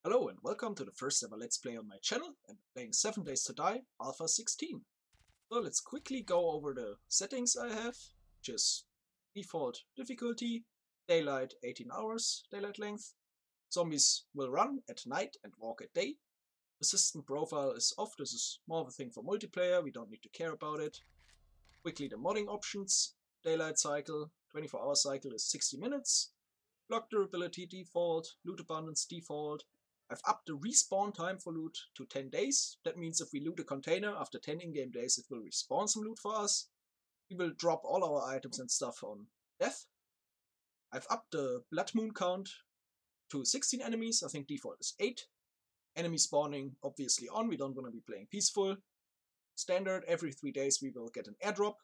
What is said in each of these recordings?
Hello and welcome to the first ever Let's Play on my channel, and playing 7 Days to Die Alpha 16. So let's quickly go over the settings I have, which is default difficulty, daylight 18 hours, daylight length, zombies will run at night and walk at day, assistant profile is off, this is more of a thing for multiplayer, we don't need to care about it. Quickly the modding options, daylight cycle, 24-hour cycle is 60 minutes, block durability default, loot abundance default. I've upped the respawn time for loot to 10 days. That means if we loot a container, after 10 in-game days it will respawn some loot for us. We will drop all our items and stuff on death. I've upped the blood moon count to 16 enemies. I think default is 8. Enemy spawning obviously on, we don't want to be playing peaceful. Standard, every 3 days we will get an airdrop.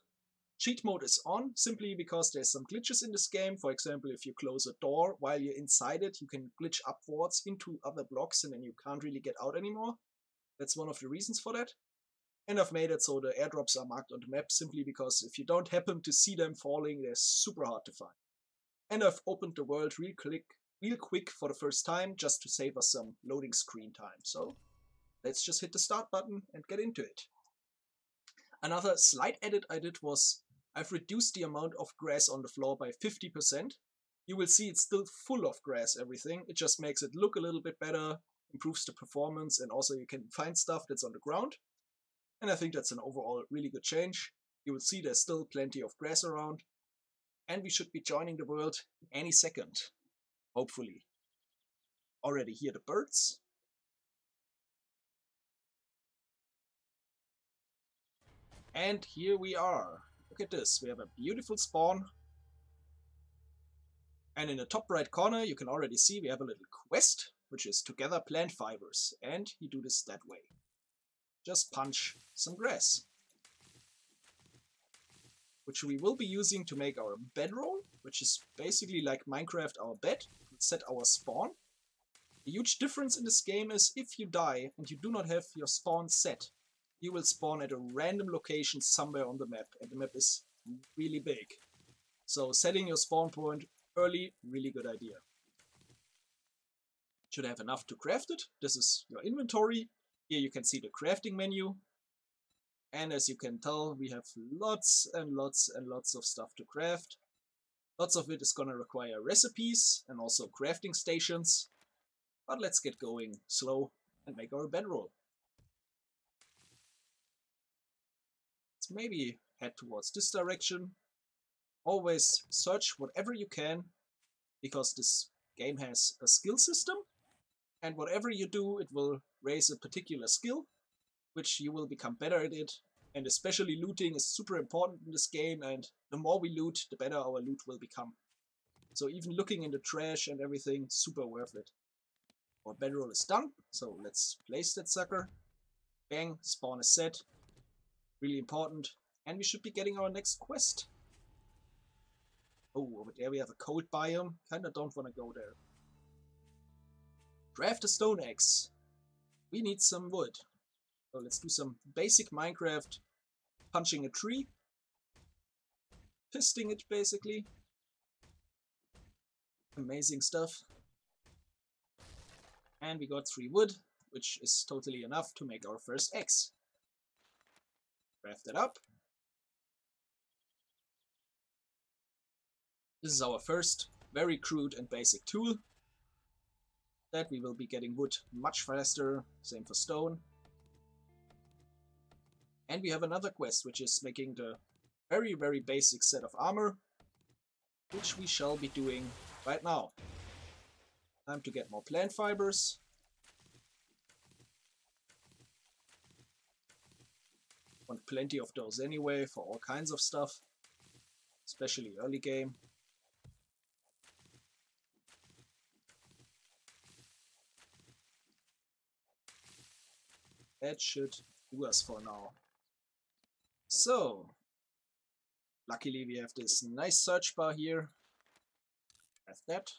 Cheat mode is on, simply because there's some glitches in this game. For example, if you close a door while you're inside it, you can glitch upwards into other blocks and then you can't really get out anymore. That's one of the reasons for that. And I've made it so the airdrops are marked on the map simply because if you don't happen to see them falling, they're super hard to find. And I've opened the world real quick for the first time just to save us some loading screen time. So let's just hit the start button and get into it. Another slight edit I did was I've reduced the amount of grass on the floor by 50%. You will see it's still full of grass, everything. It just makes it look a little bit better, improves the performance, and also you can find stuff that's on the ground. And I think that's an overall really good change. You will see there's still plenty of grass around. And we should be joining the world any second. Hopefully. Already hear the birds. And here we are. Look at this, we have a beautiful spawn. And in the top right corner you can already see we have a little quest, which is to gather plant fibers. And you do this that way. Just punch some grass. Which we will be using to make our bedroll, which is basically like Minecraft our bed. Set our spawn. The huge difference in this game is if you die and you do not have your spawn set, you will spawn at a random location somewhere on the map, and the map is really big. So setting your spawn point early, really good idea. Should have enough to craft it. This is your inventory. Here you can see the crafting menu. And as you can tell, we have lots and lots and lots of stuff to craft. Lots of it is gonna require recipes and also crafting stations. But let's get going slow and make our bedroll. Let's maybe head towards this direction. Always search whatever you can, because this game has a skill system, and whatever you do, it will raise a particular skill, which you will become better at it. And especially looting is super important in this game, and the more we loot, the better our loot will become. So even looking in the trash and everything, super worth it. Our bedroll is done, so let's place that sucker. Bang, spawn is set. Really important. And we should be getting our next quest. Oh, over there we have a cold biome. Kinda don't want to go there. Craft a stone axe. We need some wood. So let's do some basic Minecraft. Punching a tree. Pisting it, basically. Amazing stuff. And we got 3 wood, which is totally enough to make our first axe. Craft it up. This is our first very crude and basic tool. That we will be getting wood much faster, same for stone. And we have another quest, which is making the very, very basic set of armor, which we shall be doing right now. Time to get more plant fibers. Want plenty of those anyway for all kinds of stuff, especially early game. That should do us for now. So, luckily we have this nice search bar here. Have that,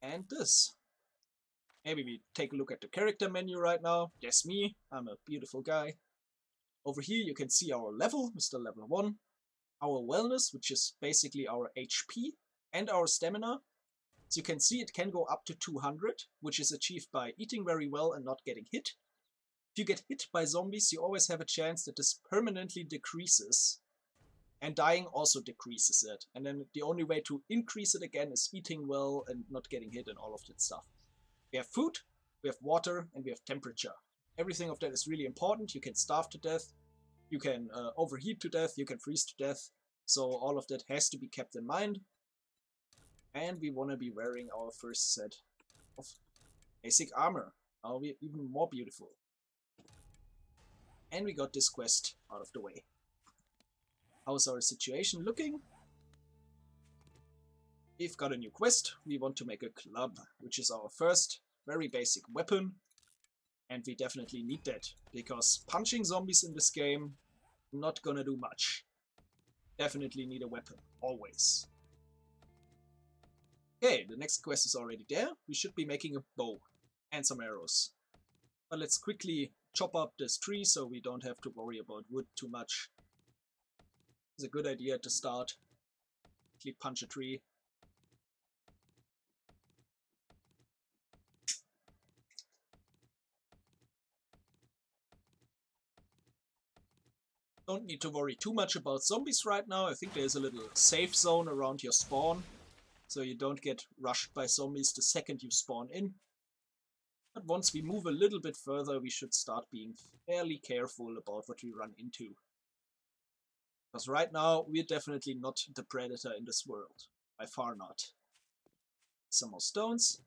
and this. Maybe we take a look at the character menu right now. Yes, me, I'm a beautiful guy. Over here you can see our level, Mr. Level 1. Our wellness, which is basically our HP. and our stamina. As you can see, it can go up to 200, which is achieved by eating very well and not getting hit. If you get hit by zombies, you always have a chance that this permanently decreases, and dying also decreases it. And then the only way to increase it again is eating well and not getting hit and all of that stuff. We have food, we have water, and we have temperature. Everything of that is really important. You can starve to death, you can overheat to death, you can freeze to death. So all of that has to be kept in mind. And we want to be wearing our first set of basic armor. Now we're even more beautiful. And we got this quest out of the way. How's our situation looking? We've got a new quest. We want to make a club, which is our first very basic weapon. And we definitely need that, because punching zombies in this game, not gonna do much. Definitely need a weapon, always. Okay, the next quest is already there. We should be making a bow and some arrows. But let's quickly chop up this tree so we don't have to worry about wood too much. It's a good idea to start. Quickly punch a tree. Don't need to worry too much about zombies right now. I think there's a little safe zone around your spawn, so you don't get rushed by zombies the second you spawn in. But once we move a little bit further, we should start being fairly careful about what we run into. Because right now, we're definitely not the predator in this world. By far not. Some more stones.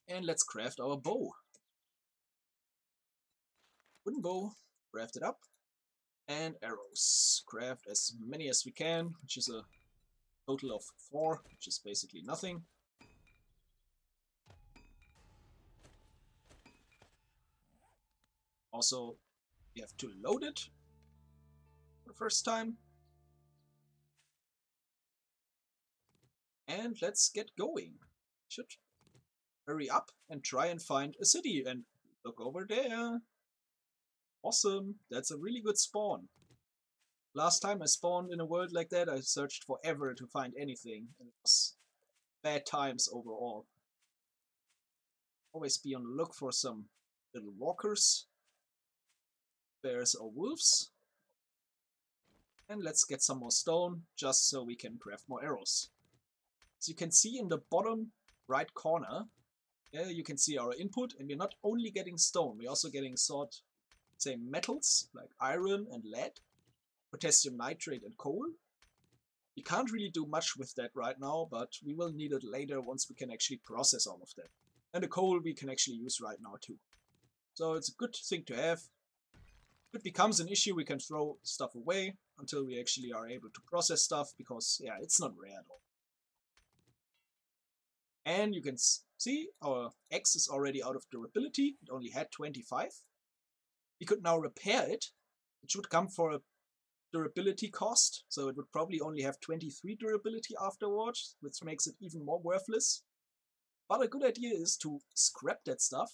And let's craft our bow. Wooden bow. Craft it up. And arrows. Craft as many as we can, which is a total of 4, which is basically nothing. Also, you have to load it for the first time. And let's get going. Should hurry up and try and find a city. And look over there. Awesome. That's a really good spawn. Last time I spawned in a world like that, I searched forever to find anything. And it was bad times overall. Always be on the look for some little walkers, bears or wolves. And let's get some more stone, just so we can craft more arrows. As you can see in the bottom right corner, there you can see our input, and we're not only getting stone, we're also getting say metals like iron and lead, potassium nitrate and coal. We can't really do much with that right now, but we will need it later once we can actually process all of that. And the coal we can actually use right now too. So it's a good thing to have. If it becomes an issue, we can throw stuff away until we actually are able to process stuff, because yeah, it's not rare at all. And you can see our axe is already out of durability. It only had 25. We could now repair it. It should come for a durability cost, so it would probably only have 23 durability afterwards, which makes it even more worthless. But a good idea is to scrap that stuff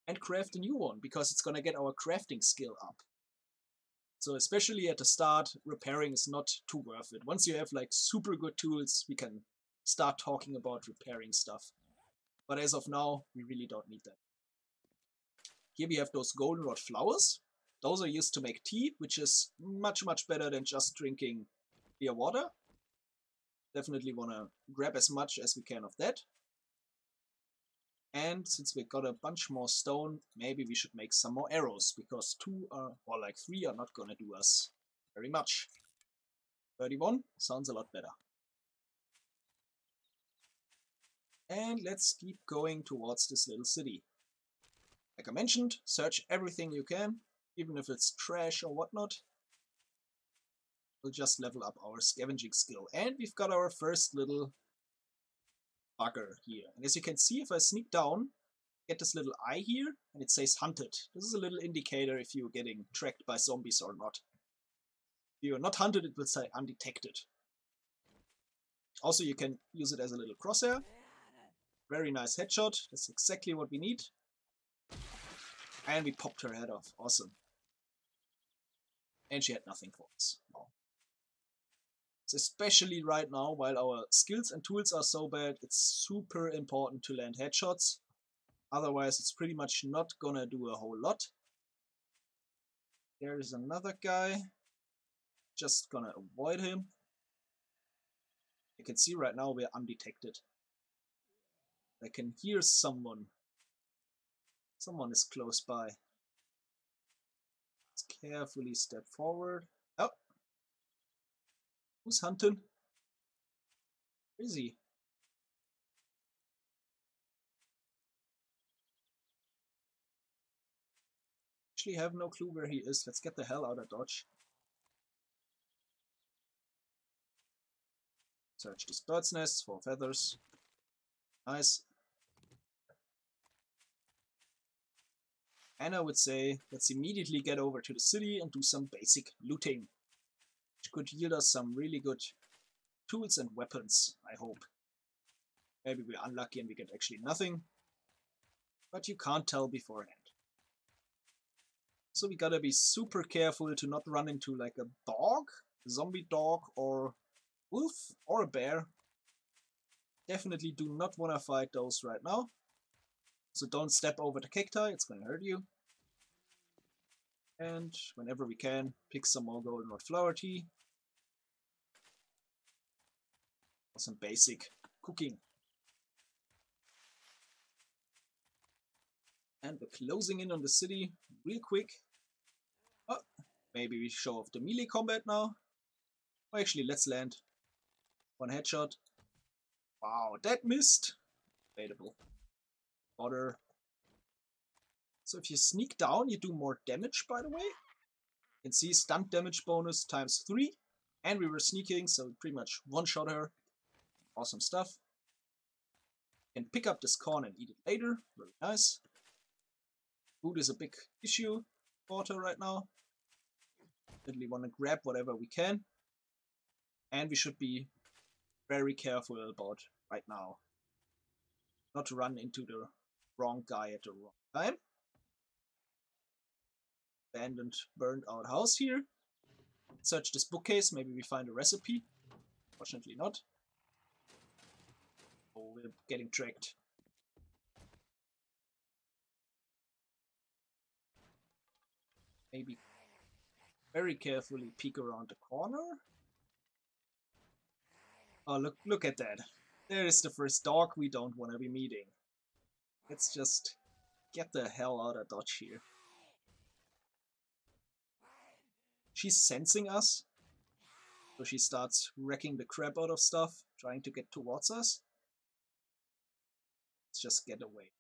and craft a new one, because it's gonna get our crafting skill up. So especially at the start, repairing is not too worth it. Once you have like super good tools, we can start talking about repairing stuff. But as of now, we really don't need that. Here we have those goldenrod flowers. Those are used to make tea, which is much, much better than just drinking clear water. Definitely want to grab as much as we can of that. And since we got a bunch more stone, maybe we should make some more arrows, because 2 are, or like 3 are not gonna do us very much. 31 sounds a lot better. And let's keep going towards this little city. Like I mentioned, search everything you can, even if it's trash or whatnot. We'll just level up our scavenging skill. And we've got our first little bugger here. And as you can see, if I sneak down, get this little eye here, and it says hunted. This is a little indicator if you're getting tracked by zombies or not. If you're not hunted, it will say undetected. Also, you can use it as a little crosshair. Very nice headshot. That's exactly what we need. And we popped her head off. Awesome. And she had nothing for us. Wow. So especially right now, while our skills and tools are so bad, it's super important to land headshots. Otherwise, it's pretty much not gonna do a whole lot. There is another guy. Just gonna avoid him. You can see right now we're undetected. I can hear someone. Someone is close by. Let's carefully step forward. Oh! Who's hunting? Where is he? Actually have no clue where he is. Let's get the hell out of Dodge. Search this bird's nest for feathers. Nice. And I would say, let's immediately get over to the city and do some basic looting. Which could yield us some really good tools and weapons, I hope. Maybe we're unlucky and we get actually nothing. But you can't tell beforehand. So we gotta be super careful to not run into like a dog, a zombie dog, or wolf, or a bear. Definitely do not want to fight those right now. So don't step over the cacti, it's gonna hurt you. And whenever we can, pick some more goldenrod flower tea. Or some basic cooking. And we're closing in on the city real quick. Oh, maybe we show off the melee combat now. Oh, actually, let's land. One headshot. Wow, that missed. Debatable. Order. So if you sneak down, you do more damage, by the way. You can see stunt damage bonus times 3. And we were sneaking, so we pretty much one-shot her. Awesome stuff. You can pick up this corn and eat it later. Very nice. Food is a big issue for her right now. Definitely want to grab whatever we can. And we should be very careful about right now. Not to run into the wrong guy at the wrong time. Abandoned, burned out house here. Search this bookcase, maybe we find a recipe. Fortunately not. Oh, we're getting tracked. Maybe very carefully peek around the corner. Oh, look at that. There is the first dog we don't want to be meeting. Let's just get the hell out of Dodge here. She's sensing us. So she starts wrecking the crap out of stuff, trying to get towards us. Let's just get away.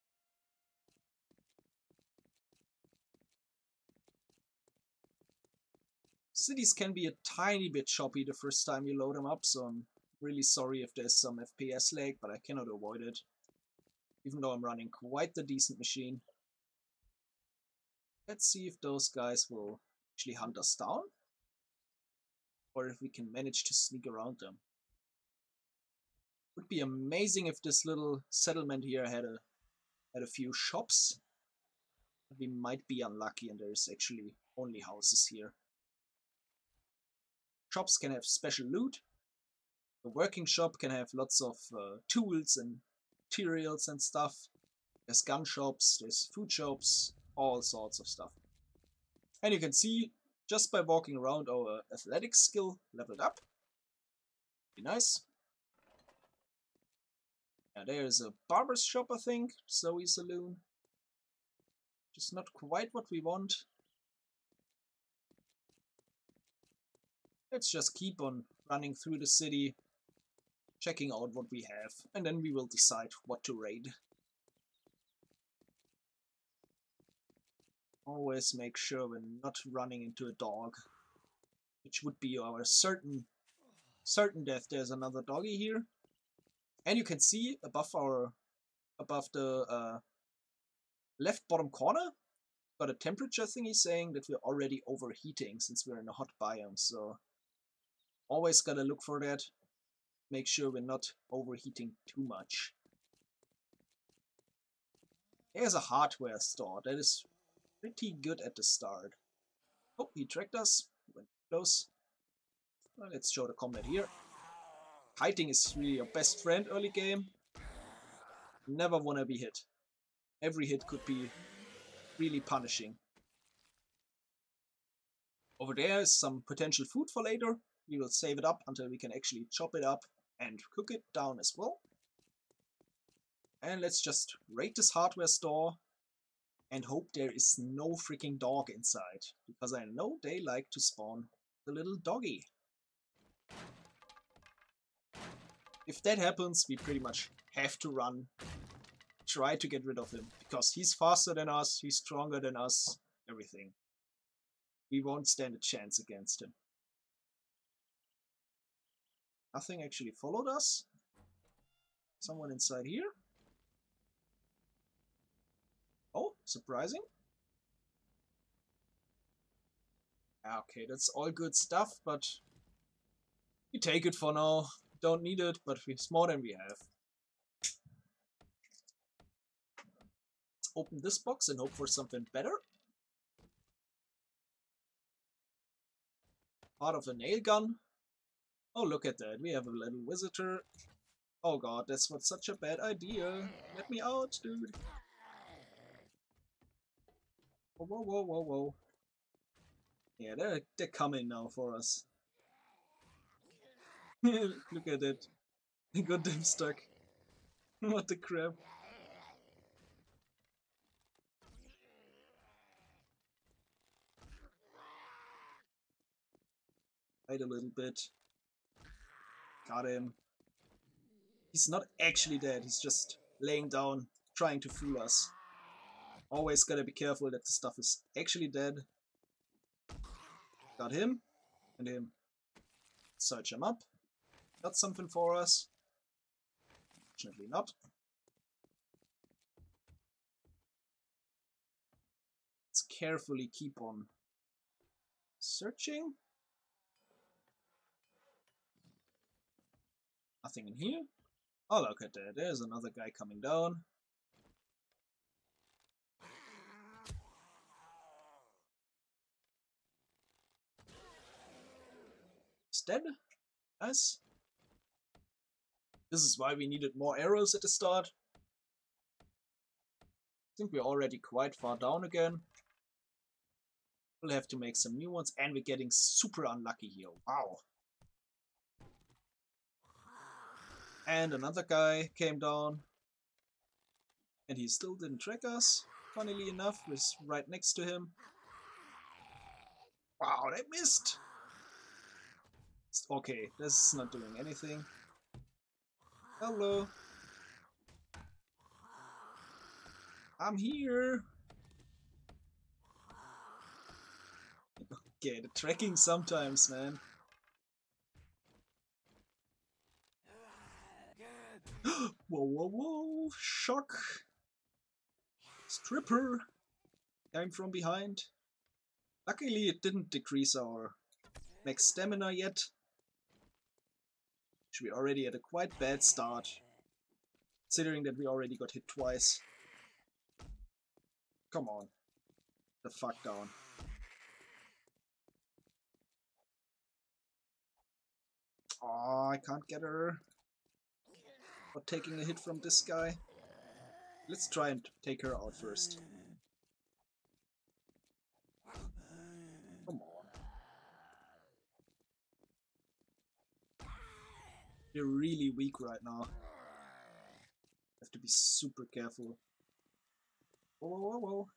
Cities can be a tiny bit choppy the first time you load them up, so I'm really sorry if there's some FPS lag, but I cannot avoid it. Even though I'm running quite the decent machine. Let's see if those guys will actually hunt us down. Or if we can manage to sneak around them. Would be amazing if this little settlement here had a few shops. But we might be unlucky and there's actually only houses here. Shops can have special loot. The working shop can have lots of tools and materials and stuff. There's gun shops, there's food shops, all sorts of stuff. And you can see, just by walking around, our athletics skill leveled up. Be nice. Yeah, there's a barber's shop, I think. Zoe Saloon. Just not quite what we want. Let's just keep on running through the city, checking out what we have, and then we will decide what to raid. Always make sure we're not running into a dog, which would be our certain death. There's another doggy here, and you can see above the left bottom corner, got a temperature thingy saying that we're already overheating since we're in a hot biome. So always gotta look for that. Make sure we're not overheating too much. There's a hardware store. That is pretty good at the start. Oh, he tracked us. Went close. Well, let's show the combat here. Kiting is really your best friend early game. Never wanna be hit. Every hit could be really punishing. Over there is some potential food for later. We will save it up until we can actually chop it up and cook it down as well. And let's just raid this hardware store and hope there is no freaking dog inside, because I know they like to spawn the little doggy. If that happens, we pretty much have to run, try to get rid of him, because he's faster than us, he's stronger than us, everything. We won't stand a chance against him. Nothing actually followed us. Someone inside here. Oh, surprising. Okay, that's all good stuff, but we take it for now. Don't need it, but it's more than we have. Let's open this box and hope for something better. Part of a nail gun. Oh, look at that. We have a little visitor. Oh god, that's not such a bad idea. Let me out, dude. Whoa, whoa, whoa, whoa, whoa. Yeah, they're coming now for us. Look at it. They got them stuck. What the crap. Wait a little bit. Got him. He's not actually dead, he's just laying down, trying to fool us. Always gotta be careful that the stuff is actually dead. Got him. And him. Search him up. Got something for us. Fortunately not. Let's carefully keep on searching. Nothing in here. Oh, look at that. There's another guy coming down. He's dead. Nice. This is why we needed more arrows at the start. I think we're already quite far down again. We'll have to make some new ones, and we're getting super unlucky here. Wow. And another guy came down. And he still didn't track us. Funnily enough, we're right next to him. Wow, they missed! Okay, this is not doing anything. Hello. I'm here. Okay, the tracking sometimes, man. Whoa, whoa, whoa! Shock! Stripper! Came from behind. Luckily it didn't decrease our max stamina yet. Which we already had a quite bad start. Considering that we already got hit twice. Come on. The fuck down. Oh, I can't get her. For taking a hit from this guy. Let's try and take her out first. Come on. They're really weak right now. Have to be super careful. Whoa, whoa, whoa, whoa.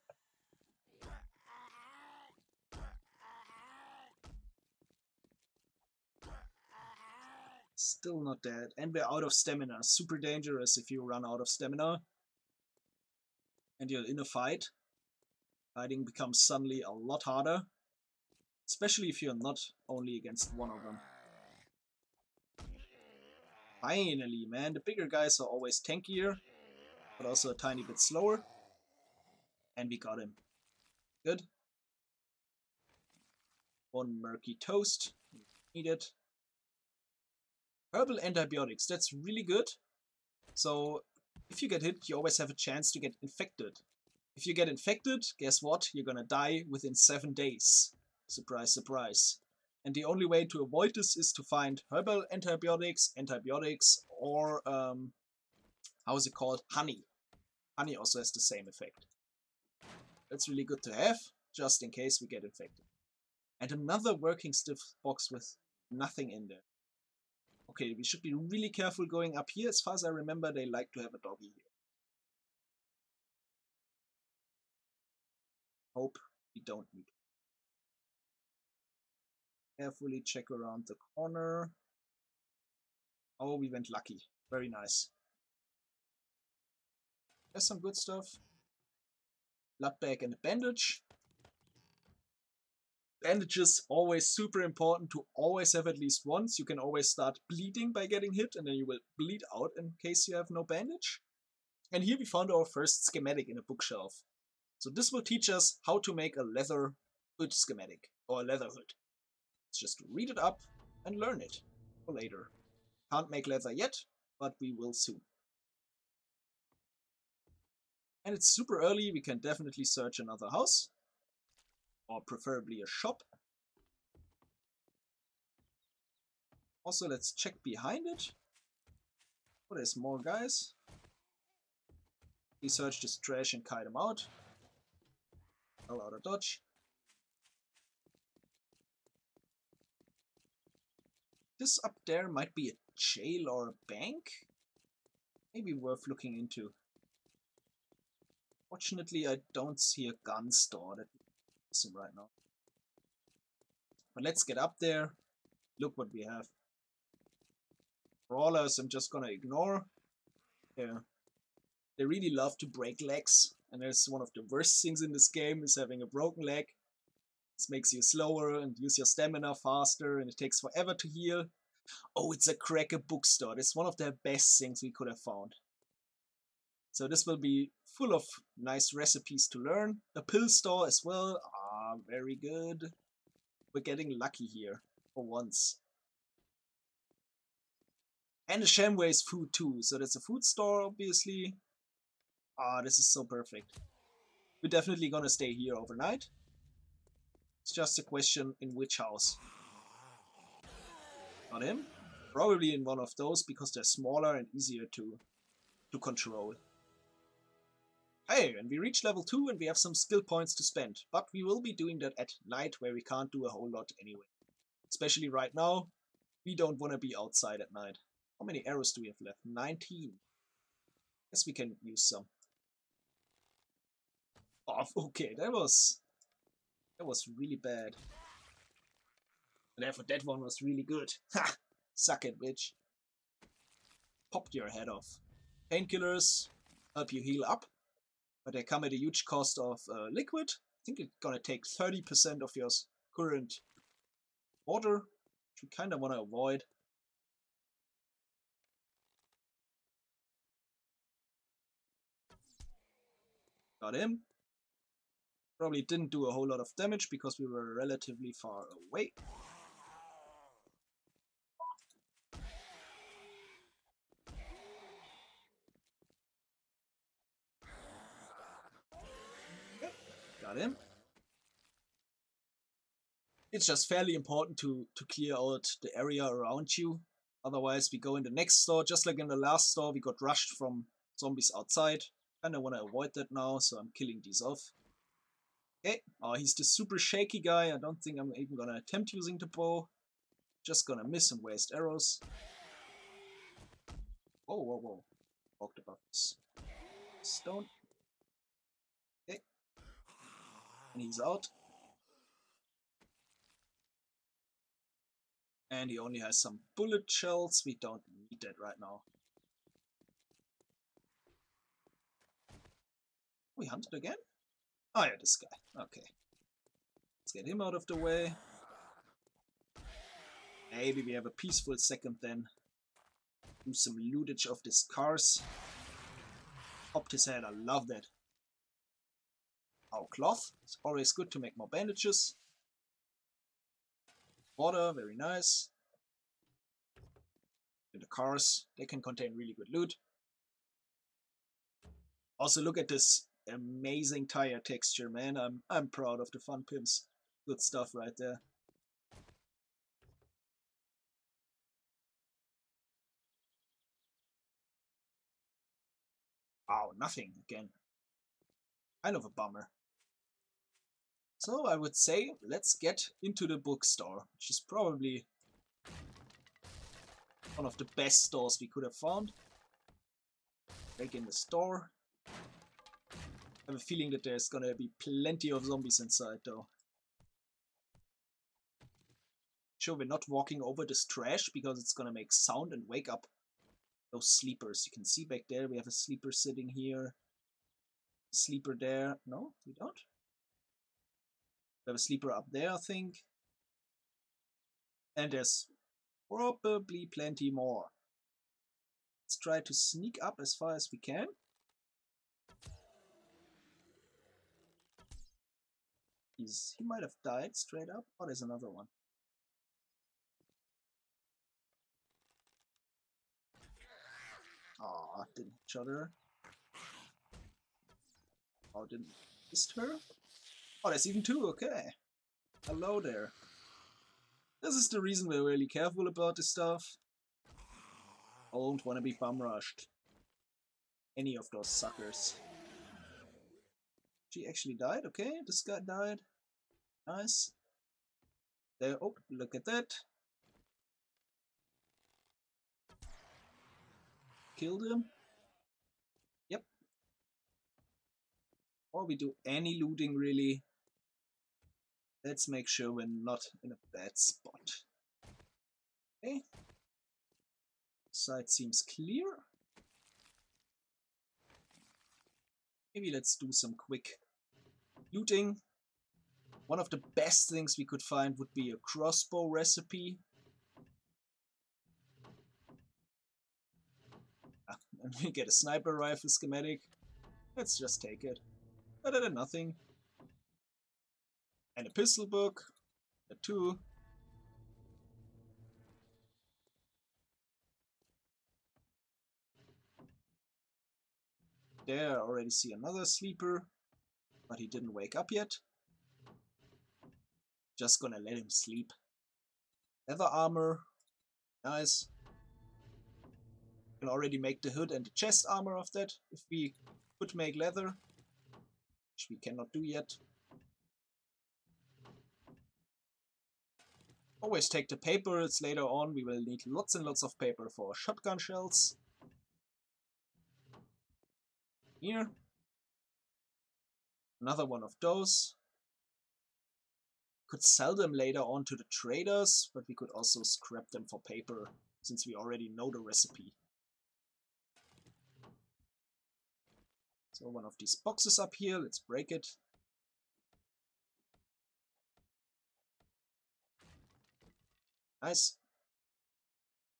Still not dead. And we're out of stamina. Super dangerous if you run out of stamina. And you're in a fight. Fighting becomes suddenly a lot harder. Especially if you're not only against one of them. Finally, man. The bigger guys are always tankier. But also a tiny bit slower. And we got him. Good. One murky toast. Need it. Herbal antibiotics. That's really good. So, if you get hit, you always have a chance to get infected. If you get infected, guess what? You're gonna die within 7 days. Surprise, surprise. And the only way to avoid this is to find herbal antibiotics, or how is it called? Honey. Honey also has the same effect. That's really good to have, just in case we get infected. And another working stiff box with nothing in there. Okay, we should be really careful going up here. As far as I remember, they like to have a doggy here. Hope we don't need to. Carefully check around the corner. Oh, we went lucky. Very nice. There's some good stuff. Blood bag and a bandage. Bandages, always super important to always have at least once. You can always start bleeding by getting hit, and then you will bleed out in case you have no bandage. And here we found our first schematic in a bookshelf. So this will teach us how to make a leather hood schematic, or a leather hood. Let's just read it up and learn it for later. Can't make leather yet, but we will soon. And it's super early, we can definitely search another house. Or preferably a shop. Also, let's check behind it. Oh, there's more guys. We search this trash and kite them out. Hell out of dodge. This up there might be a jail or a bank. Maybe worth looking into. Fortunately, I don't see a gun store that is right now. But let's get up there. Look what we have. Brawlers I'm just gonna ignore. Yeah. They really love to break legs. And that's one of the worst things in this game, is having a broken leg. This makes you slower and use your stamina faster, and it takes forever to heal. Oh, it's a cracker bookstore. That's one of the best things we could have found. So this will be full of nice recipes to learn. A pill store as well. Ah, very good. We're getting lucky here, for once. And a Shamway's food too. So that's a food store, obviously. Ah, this is so perfect. We're definitely gonna stay here overnight. It's just a question in which house. Not him? Probably in one of those, because they're smaller and easier to control. Hey, and we reached level 2 and we have some skill points to spend. But we will be doing that at night, where we can't do a whole lot anyway. Especially right now, we don't want to be outside at night. How many arrows do we have left? 19. Guess we can use some. Oh, okay, that was really bad. And therefore that one was really good. Ha! Suck it, bitch. Popped your head off. Painkillers help you heal up, but they come at a huge cost of liquid. I think it's gonna take 30% of your current water, which we kinda wanna avoid. Got him. Probably didn't do a whole lot of damage because we were relatively far away. Got him. It's just fairly important to clear out the area around you. Otherwise we go in the next store, just like in the last store we got rushed from zombies outside. Kinda wanna avoid that now, so I'm killing these off. Okay, oh, he's the super shaky guy. I don't think I'm even gonna attempt using the bow. Just gonna miss and waste arrows. Whoa, whoa, whoa. Walked above this stone. Okay. And he's out. And he only has some bullet shells. We don't need that right now. We hunted again? Oh yeah, this guy. Okay. Let's get him out of the way. Maybe we have a peaceful second then. Do some lootage of these cars. Popped his head, I love that. Oh, cloth. It's always good to make more bandages. Water, very nice. And the cars, they can contain really good loot. Also, look at this amazing tire texture, man. I'm proud of the Fun Pimps. Good stuff right there. Oh, nothing again. Kind of a bummer. So I would say let's get into the bookstore, which is probably one of the best stores we could have found. Break in the store. I have a feeling that there's gonna be plenty of zombies inside though. Sure, we're not walking over this trash because it's gonna make sound and wake up those sleepers. You can see back there we have a sleeper sitting here. A sleeper there. No, we don't. We have a sleeper up there, I think. And there's probably plenty more. Let's try to sneak up as far as we can. He might have died straight up. Oh, there's another one. Oh, didn't hit each other. Oh, didn't miss her. Oh, there's even two. Okay. Hello there. This is the reason we're really careful about this stuff. I don't want to be bum rushed. Any of those suckers. She actually died. Okay, this guy died. Nice. There. Oh, look at that. Killed him. Yep. Or we do any looting really. Let's make sure we're not in a bad spot. Okay. Side seems clear. Maybe let's do some quick looting. One of the best things we could find would be a crossbow recipe. And we get a sniper rifle schematic. Let's just take it. Better than nothing. And a pistol book. A 2. There, I already see another sleeper. But he didn't wake up yet. Just gonna let him sleep. Leather armor. Nice. Can already make the hood and the chest armor of that. If we could make leather. Which we cannot do yet. Always take the paper, it's later on we will need lots and lots of paper for shotgun shells. Here. Another one of those. Could sell them later on to the traders, but we could also scrap them for paper, since we already know the recipe. So one of these boxes up here, let's break it. Nice.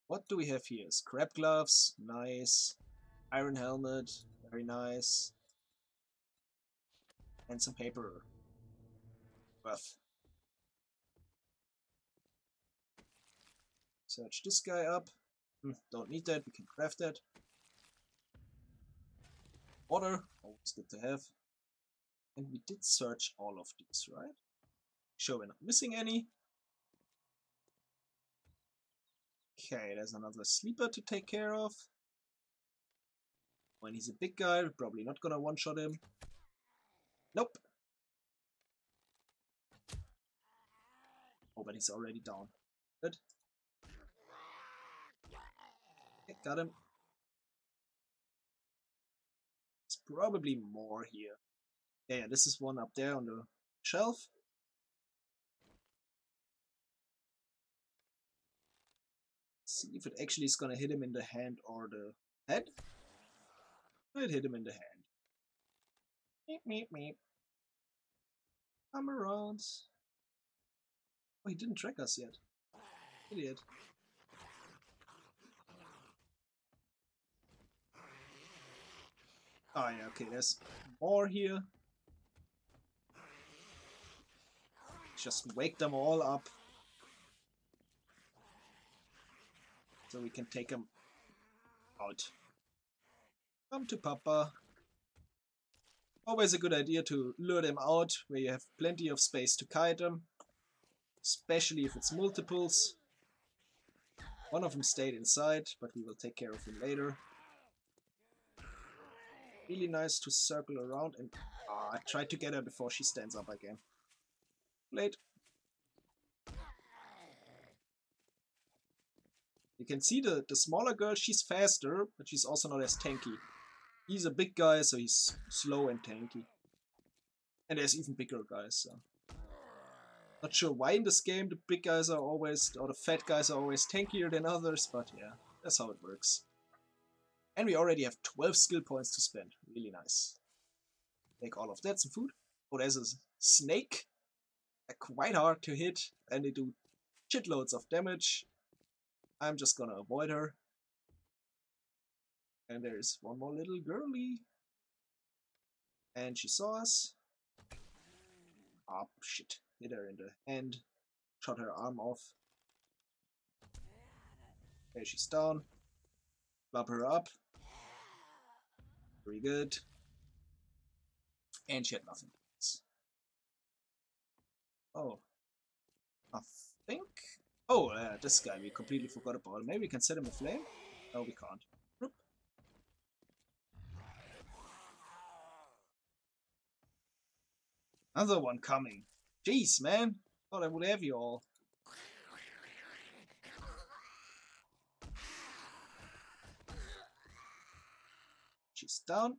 What do we have here? Scrap gloves, nice. Iron helmet, very nice. And some paper. Worth. Search this guy up. Don't need that, we can craft that. Water, always good to have. And we did search all of these, right? Sure, we're not missing any. Okay, there's another sleeper to take care of. When he's a big guy, we're probably not gonna one-shot him. Nope. Oh, but he's already down. Good. Okay, got him. There's probably more here. Yeah, this is one up there on the shelf. See if it actually is gonna hit him in the hand or the head. It hit him in the hand. Meep, meep, meep. I'm around. Oh, he didn't track us yet. Idiot. Oh yeah, okay, there's more here. Just wake them all up. So we can take them out. Come to Papa. Always a good idea to lure them out where you have plenty of space to kite them. Especially if it's multiples. One of them stayed inside, but we will take care of him later. Really nice to circle around and I tried to get her before she stands up again. Late. You can see the smaller girl, she's faster, but she's also not as tanky. He's a big guy, so he's slow and tanky. And there's even bigger guys, so. Not sure why in this game the big guys are always, or the fat guys are always tankier than others, but yeah, that's how it works. And we already have 12 skill points to spend. Really nice. Take all of that, some food. Oh, there's a snake. They're quite hard to hit, and they do shitloads of damage. I'm just gonna avoid her. And there's one more little girlie. And she saw us. Ah, shit. Hit her in the hand. Shot her arm off. Okay, she's down. Club her up. Very good. And she had nothing else. Oh. I think... Oh, this guy we completely forgot about. Maybe we can set him aflame? No, we can't. Nope. Another one coming. Jeez, man. Thought I would have you all. She's down.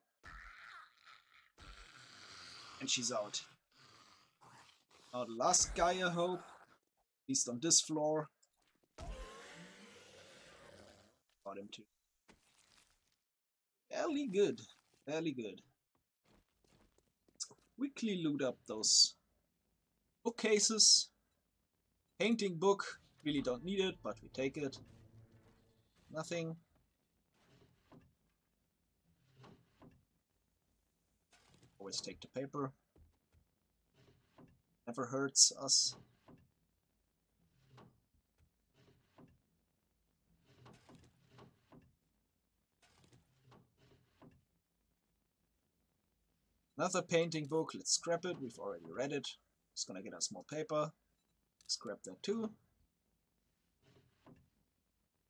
And she's out. Now the last guy, I hope. At least on this floor. Got him too. Fairly good. Fairly good. Let's quickly loot up those bookcases. Painting book. Really don't need it, but we take it. Nothing. Always take the paper. Never hurts us. Another painting book. Let's scrap it. We've already read it. Just gonna get us more paper. Scrap that too.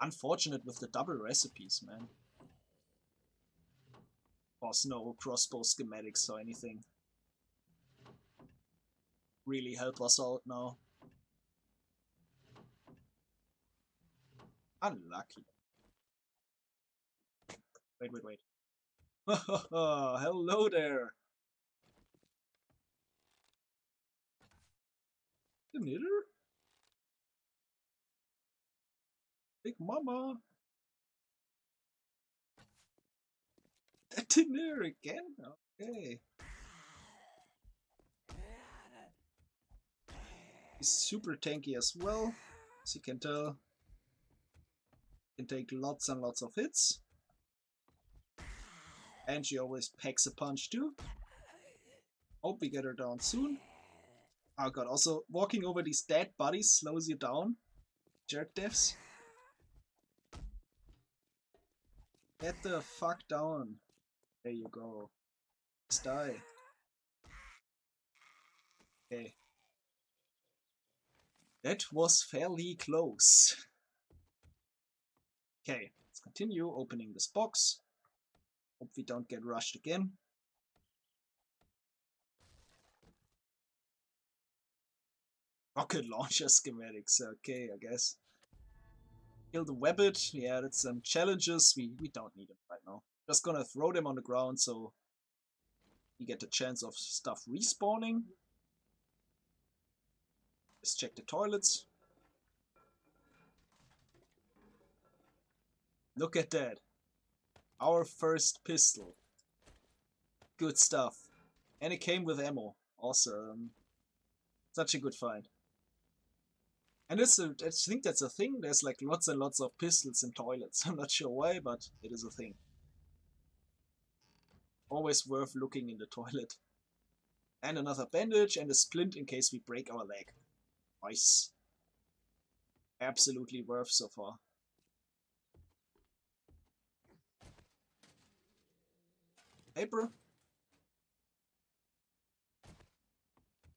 Unfortunate with the double recipes, man. Plus no crossbow schematics or anything. Really help us out now. Unlucky. Wait. Hello there. The knitter? Big mama. The knitter again? Okay. He's super tanky as well, as you can tell. Can take lots and lots of hits. And she always packs a punch too. Hope we get her down soon. Oh god, also walking over these dead bodies slows you down. Jerk devs. Get the fuck down. There you go. Just die. Okay. That was fairly close. Okay, let's continue opening this box. Hope we don't get rushed again. Rocket launcher schematics, okay, I guess. Kill the Webbit, yeah, that's some challenges, we don't need them right now. Just gonna throw them on the ground so you get the chance of stuff respawning. Let's check the toilets. Look at that. Our first pistol. Good stuff. And it came with ammo. Awesome. Such a good find. And I think that's a thing. There's like lots and lots of pistols in toilets. I'm not sure why, but it is a thing. Always worth looking in the toilet. And another bandage and a splint in case we break our leg. Nice. Absolutely worth so far. Paper.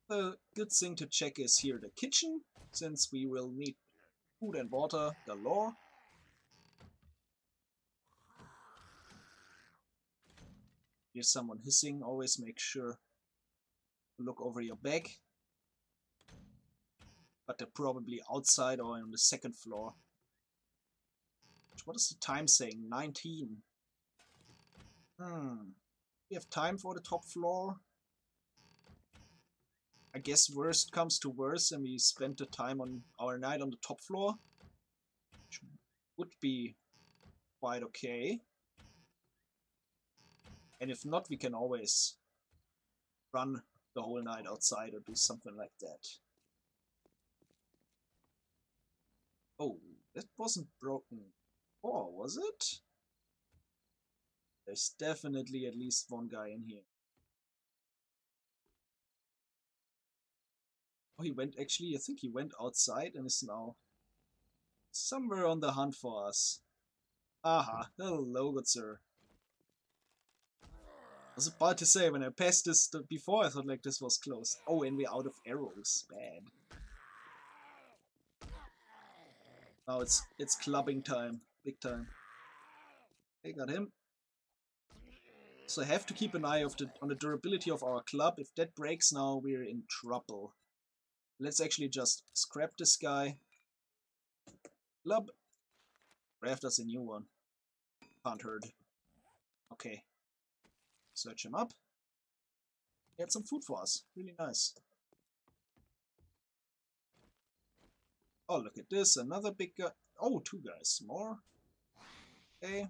The good thing to check is here the kitchen, since we will need food and water galore. Hear someone hissing, always make sure to look over your back. But they're probably outside or on the second floor. What is the time saying? 19. We have time for the top floor. I guess worst comes to worst and we spend the time on our night on the top floor. Which would be quite okay. And if not, we can always run the whole night outside or do something like that. Oh, that wasn't broken. Oh, was it? There's definitely at least one guy in here. Oh, he went actually, I think he went outside and is now somewhere on the hunt for us. Aha, hello, good sir. I was about to say, when I passed this before, I thought like this was close. Oh, and we're out of arrows. Bad. Now it's clubbing time. Big time. Okay, got him. So I have to keep an eye on the durability of our club. If that breaks now, we're in trouble. Let's actually just scrap this guy. Club. Craft us a new one. Can't hurt. Okay. Search him up. He had some food for us. Really nice. Oh, look at this. Another big guy. Oh, two guys. More. Okay.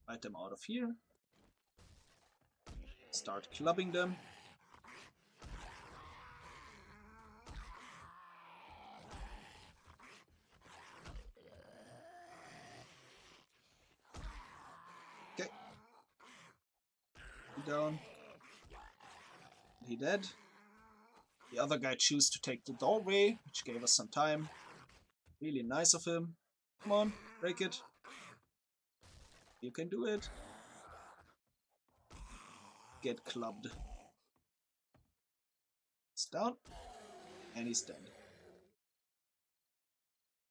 Light them out of here. Start clubbing them. Okay. He down. He dead. The other guy chose to take the doorway, which gave us some time. Really nice of him. Come on, break it. You can do it. Get clubbed. He's down. And he's dead.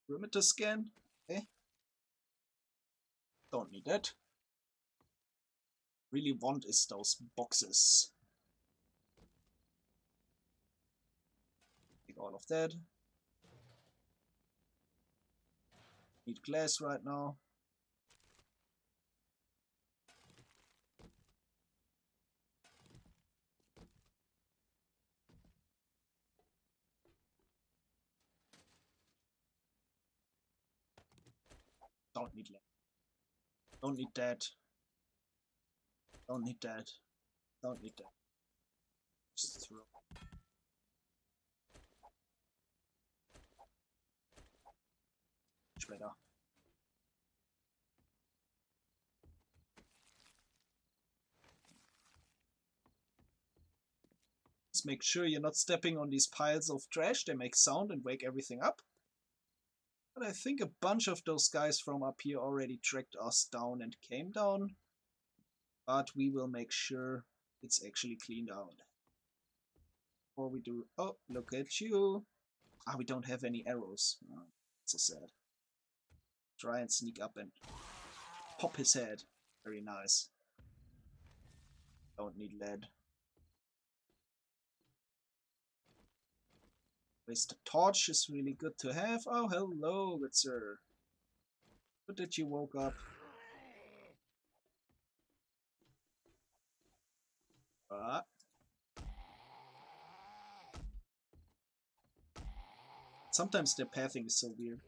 Perimeter scan. Okay. Don't need that. Really want is those boxes. Take all of that. Need glass right now. Don't need that. Don't need that. Don't need that. Don't need that. Just throw. Much better. Just make sure you're not stepping on these piles of trash. They make sound and wake everything up. But I think a bunch of those guys from up here already tracked us down and came down. But we will make sure it's actually cleaned out. Before we do... Oh, look at you! Ah, we don't have any arrows. Oh, so sad. Try and sneak up and pop his head. Very nice. Don't need lead. The torch is really good to have. Oh, hello, good sir. Good that you woke up. Sometimes their pathing is so weird.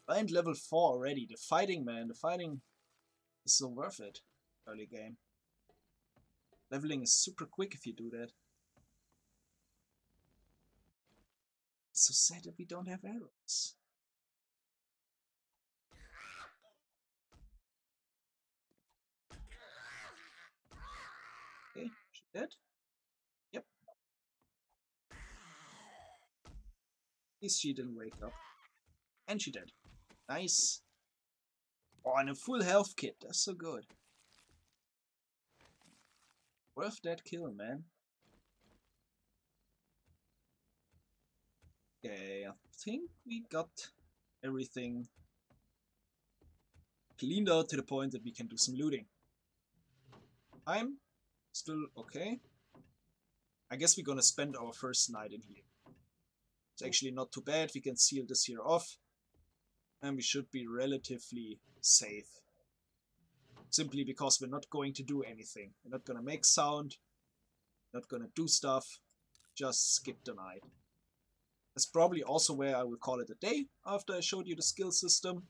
Bind level 4 already. The fighting, man. The fighting is so worth it. Early game. Leveling is super quick if you do that. It's so sad that we don't have arrows. Okay, she dead? Yep. At least she didn't wake up. And she dead. Nice. Oh, and a full health kit. That's so good. Worth that kill, man. Okay, I think we got everything cleaned out to the point that we can do some looting. I'm still okay. I guess we're gonna spend our first night in here. It's actually not too bad. We can seal this here off. And we should be relatively safe. Simply because we're not going to do anything. We're not gonna make sound. Not gonna do stuff. Just skip the night. That's probably also where I will call it a day after I showed you the skill system.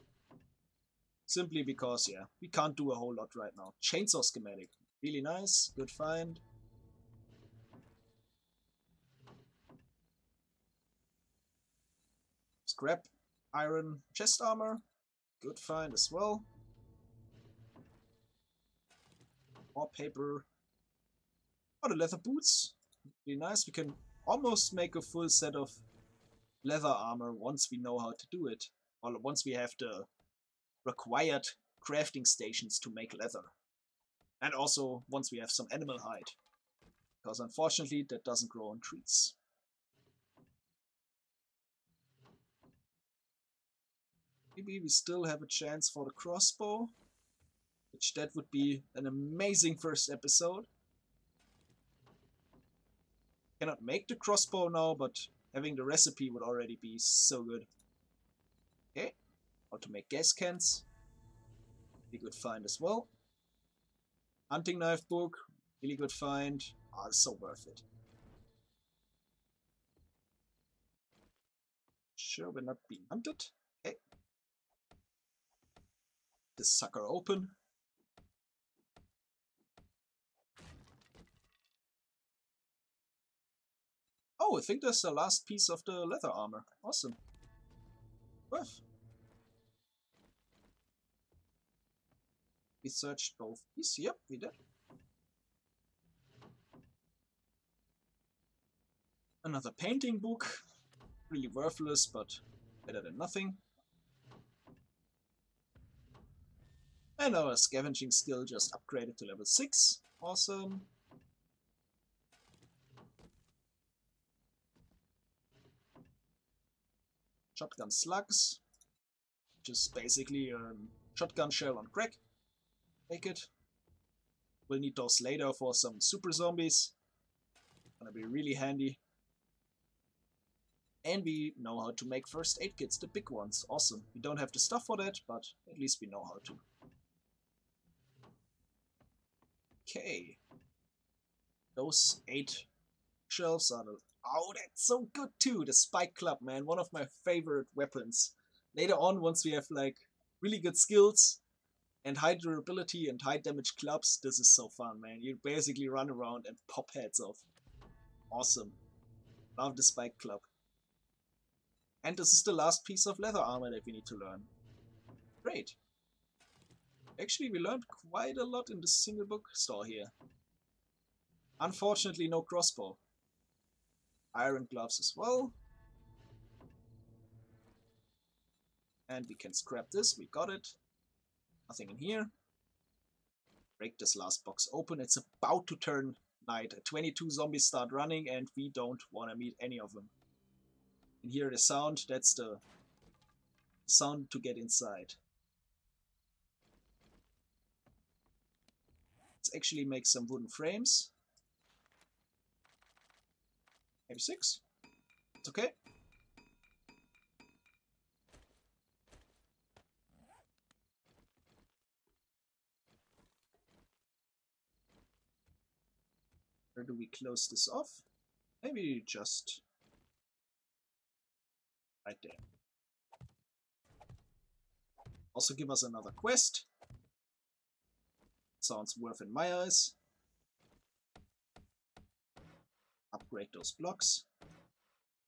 Simply because, yeah, we can't do a whole lot right now. Chainsaw schematic. Really nice. Good find. Scrap iron chest armor. Good find as well. More paper. Oh, the leather boots. Really nice. We can almost make a full set of leather armor once we know how to do it. Or once we have the required crafting stations to make leather. And also once we have some animal hide. Because unfortunately that doesn't grow on trees. Maybe we still have a chance for the crossbow. Which that would be an amazing first episode. Cannot make the crossbow now, but having the recipe would already be so good. Okay, how to make gas cans. Really good find as well. Hunting knife book, really good find. Ah, it's so worth it. Sure, we're not being hunted. Okay. This sucker open. Oh, I think that's the last piece of the leather armor. Awesome. Worth. We searched both these. Yep, we did. Another painting book. Really worthless, but better than nothing. And our scavenging skill just upgraded to level 6. Awesome. Shotgun slugs. Which is basically a shotgun shell on crack. Take it. We'll need those later for some super zombies. Gonna be really handy. And we know how to make first aid kits, the big ones. Awesome. We don't have the stuff for that, but at least we know how to. Okay. Those 8 shelves are the... Oh, that's so good too! The Spike Club, man. One of my favorite weapons. Later on, once we have like really good skills and high durability and high damage clubs, this is so fun, man. You basically run around and pop heads off. Awesome. Love the Spike Club. And this is the last piece of leather armor that we need to learn. Great. Actually, we learned quite a lot in the single book store here. Unfortunately, no crossbow. Iron gloves as well. And we can scrap this, we got it. Nothing in here. Break this last box open. It's about to turn night. 22 zombies start running and we don't want to meet any of them. And hear the sound, that's the sound to get inside. Let's actually make some wooden frames. Maybe 6. It's okay. Where do we close this off? Maybe just right there. Also give us another quest. Sounds worth in my eyes. Upgrade those blocks.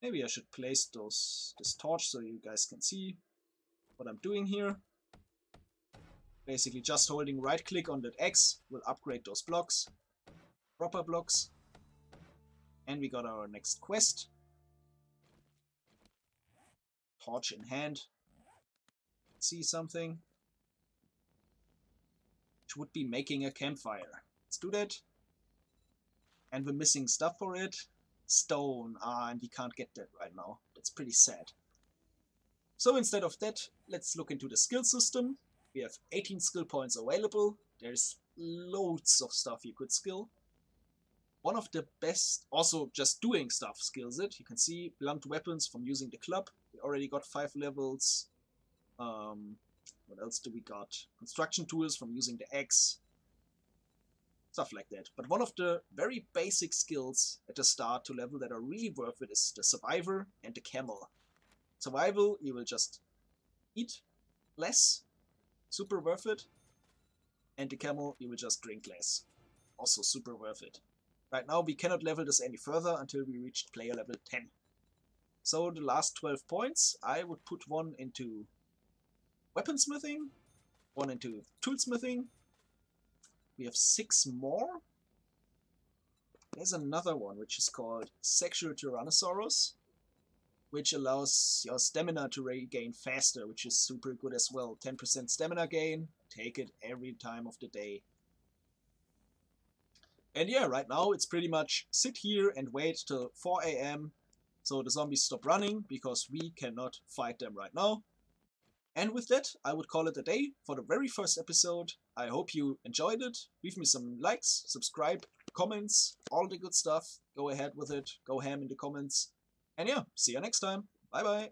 Maybe I should place this torch so you guys can see what I'm doing here. Basically just holding right click on that X will upgrade those blocks. Proper blocks. And we got our next quest. Torch in hand. See something? Which would be making a campfire. Let's do that. And we're missing stuff for it. Stone. And we can't get that right now. That's pretty sad. So instead of that, let's look into the skill system. We have 18 skill points available. There's loads of stuff you could skill. One of the best, also just doing stuff skills it. You can see blunt weapons from using the club. We already got 5 levels. What else do we got? Construction tools from using the axe. Stuff like that. But one of the very basic skills at the start to level that are really worth it is the survivor and the camel. Survival, you will just eat less, super worth it. And the camel, you will just drink less, also super worth it. Right now we cannot level this any further until we reach player level 10. So the last 12 points, I would put one into weaponsmithing, one into toolsmithing. We have 6 more. There's another one which is called Sexual Tyrannosaurus, which allows your stamina to regain faster, which is super good as well. 10% stamina gain, take it every time of the day. And yeah, right now it's pretty much sit here and wait till 4 AM so the zombies stop running, because we cannot fight them right now. And with that, I would call it a day for the very first episode. I hope you enjoyed it. Leave me some likes, subscribe, comments, all the good stuff. Go ahead with it. Go ham in the comments. And yeah, see you next time. Bye bye.